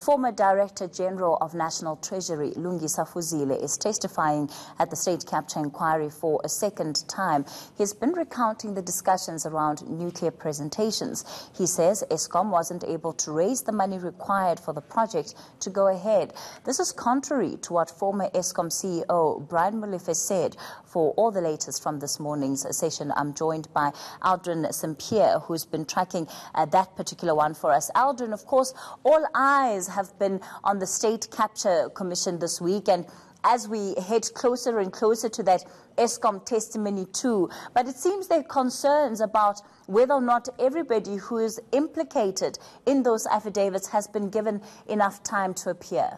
Former Director General of National Treasury, Lungisa Fuzile, is testifying at the state capture inquiry for a second time. He's been recounting the discussions around nuclear presentations. He says Eskom wasn't able to raise the money required for the project to go ahead. This is contrary to what former Eskom CEO Brian Molefe said. For all the latest from this morning's session, I'm joined by Aldrin St-Pierre, who's been tracking that particular one for us. Aldrin, of course, all eyes have been on the State Capture Commission this week, and as we head closer and closer to that Eskom testimony too. But it seems there are concerns about whether or not everybody who is implicated in those affidavits has been given enough time to appear.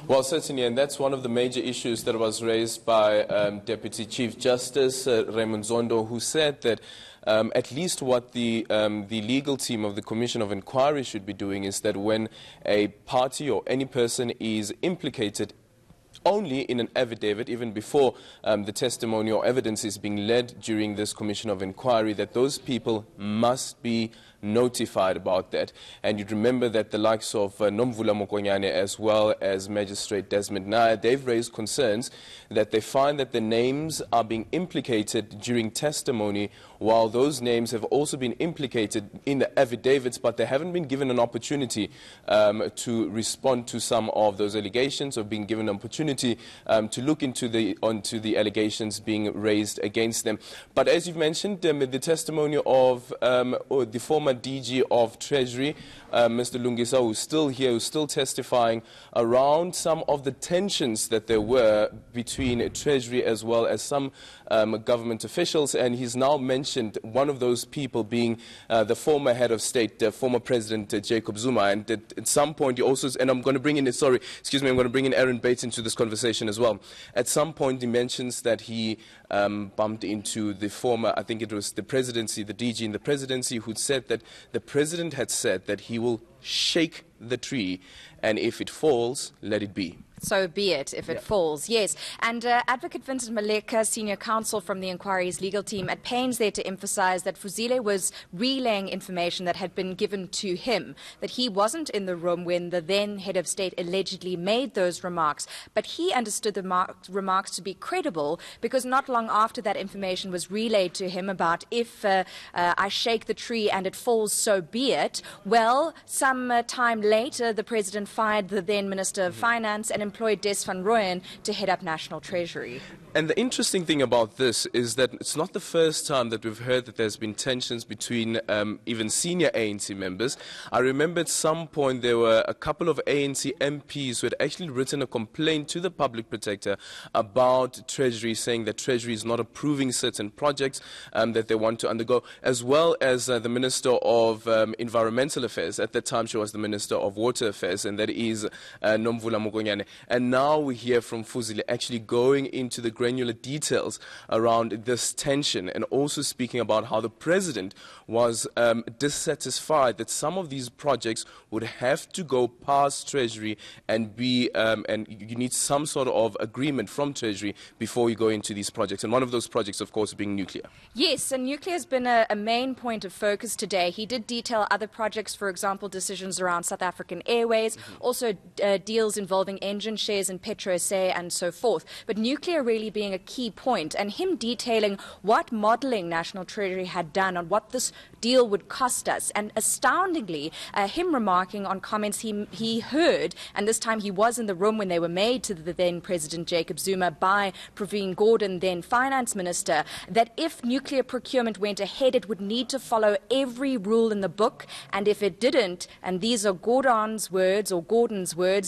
Well, certainly, and that's one of the major issues that was raised by Deputy Chief Justice Raymond Zondo, who said that at least what the legal team of the Commission of Inquiry should be doing is that when a party or any person is implicated only in an affidavit, even before the testimony or evidence is being led during this Commission of Inquiry, that those people must be notified about that. And you'd remember that the likes of Nomvula Mokonyane as well as Magistrate Desmond Nair, they've raised concerns that they find that the names are being implicated during testimony, while those names have also been implicated in the affidavits, but they haven't been given an opportunity to respond to some of those allegations, or being given an opportunity to look into the allegations being raised against them. But as you've mentioned, the testimony of the former DG of Treasury, Mr. Lungisa, who's still here, who's still testifying around some of the tensions that there were between Treasury as well as some government officials, and he's now mentioned one of those people being the former head of state, former President Jacob Zuma, and at some point he also, and I'm going to bring in, I'm going to bring in Aaron Bates into this conversation as well. At some point he mentions that he bumped into the former, I think it was the presidency, the DG in the presidency, who said that the president had said that he will shake the tree, and if it falls, let it be. So be it, if it falls, yes. And Advocate Vincent Maleka, Senior Counsel from the inquiry's legal team, at pains there to emphasize that Fuzile was relaying information that had been given to him, that he wasn't in the room when the then head of state allegedly made those remarks, but he understood the remarks to be credible because not long after that information was relayed to him about if I shake the tree and it falls, so be it, well, some time later the president fired the then Minister of Finance and employed Des van Rooyen to head up National Treasury. And the interesting thing about this is that it's not the first time that we've heard that there's been tensions between even senior ANC members. I remember at some point there were a couple of ANC MPs who had actually written a complaint to the public protector about Treasury, saying that Treasury is not approving certain projects that they want to undergo, as well as the Minister of Environmental Affairs. At that time she was the Minister of Water Affairs, and that is Nomvula Mokonyane. And now we hear from Fuzile actually going into the granular details around this tension, and also speaking about how the president was dissatisfied that some of these projects would have to go past Treasury and be and you need some sort of agreement from Treasury before you go into these projects. And one of those projects, of course, being nuclear. Yes, and nuclear has been a main point of focus today. He did detail other projects, for example, decisions around South African Airways, also deals involving engine shares in Petro SA and so forth. But nuclear really being a key point, and him detailing what modelling National Treasury had done on what this deal would cost us, and astoundingly him remarking on comments he heard, and this time he was in the room when they were made to the then President Jacob Zuma by Pravin Gordhan, then Finance Minister, that if nuclear procurement went ahead it would need to follow every rule in the book, and if it didn't, and these are Gordhan's words,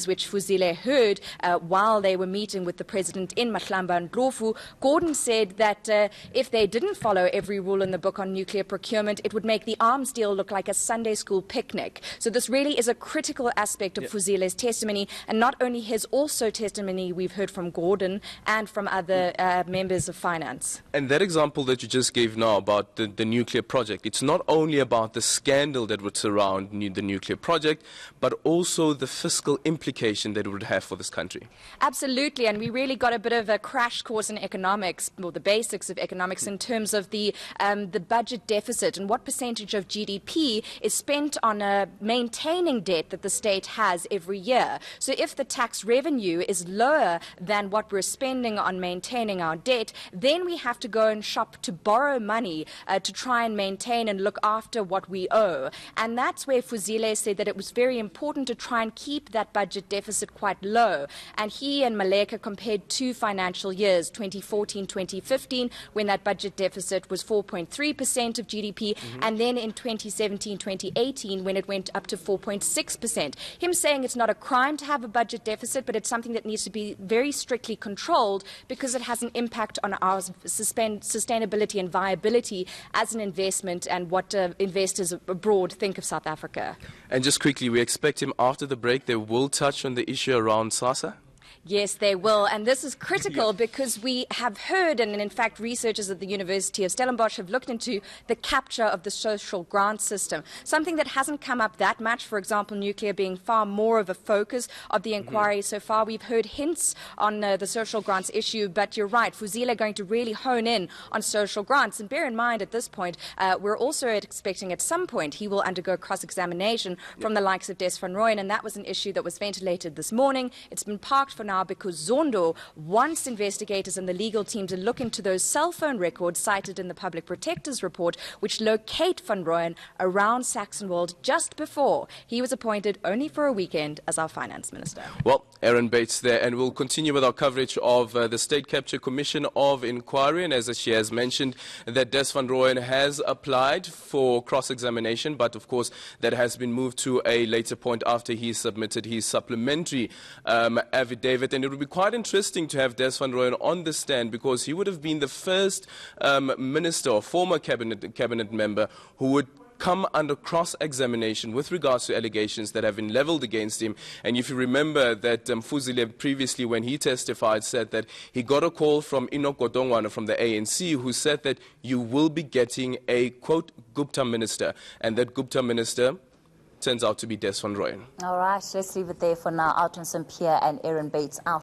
which Fuzile heard while they were meeting with the President in Mahlamba and Ndlovu, Gordhan said that if they didn't follow every rule in the book on nuclear procurement, it would make the arms deal look like a Sunday school picnic. So this really is a critical aspect of Fuzile's testimony, and not only his also testimony we've heard from Gordhan and from other members of finance. And that example that you just gave now about the nuclear project, it's not only about the scandal that would surround the nuclear project, but also the fiscal implication that it would have for this country. Absolutely, and we really got a bit of a crash course in economics, or the basics of economics, in terms of the budget deficit and what percentage of GDP is spent on maintaining debt that the state has every year. So if the tax revenue is lower than what we're spending on maintaining our debt, then we have to go and shop to borrow money to try and maintain and look after what we owe. And that's where Fuzile said that it was very important to try and keep that budget deficit quite low. And he and Molefe compared 2 financial years, 2014-2015, when that budget deficit was 4.3% of GDP, and then in 2017-2018, when it went up to 4.6%. Him saying it's not a crime to have a budget deficit, but it's something that needs to be very strictly controlled because it has an impact on our sustainability and viability as an investment and what investors abroad think of South Africa. And just quickly, we expect him after the break, they will touch on the issue around SASSA? Yes, they will. And this is critical because we have heard, and in fact researchers at the University of Stellenbosch have looked into the capture of the social grant system, something that hasn't come up that much, for example, nuclear being far more of a focus of the inquiry so far. We've heard hints on the social grants issue, but you're right, Fuzile are going to really hone in on social grants. And bear in mind at this point, we're also expecting at some point he will undergo cross-examination from the likes of Des van Rooyen, and that was an issue that was ventilated this morning. It's been parked for now because Zondo wants investigators and the legal team to look into those cell phone records cited in the Public Protector's report, which locate Van Rooyen around Saxonwold just before he was appointed only for a weekend as our finance minister. Well, Erin Bates there, and we'll continue with our coverage of the State Capture Commission of Inquiry. And as she has mentioned, that Des van Rooyen has applied for cross-examination, but of course that has been moved to a later point after he submitted his supplementary affidavit. And it would be quite interesting to have Des van Rooyen on the stand because he would have been the first minister or former cabinet member who would come under cross-examination with regards to allegations that have been leveled against him. And if you remember that Fuzile previously, when he testified, said that he got a call from Enoch Godongwana from the ANC who said that you will be getting a, quote, Gupta minister. And that Gupta minister turns out to be Des van Rooyen. All right, let's leave it there for now. Alton St. Pierre and Erin Bates out.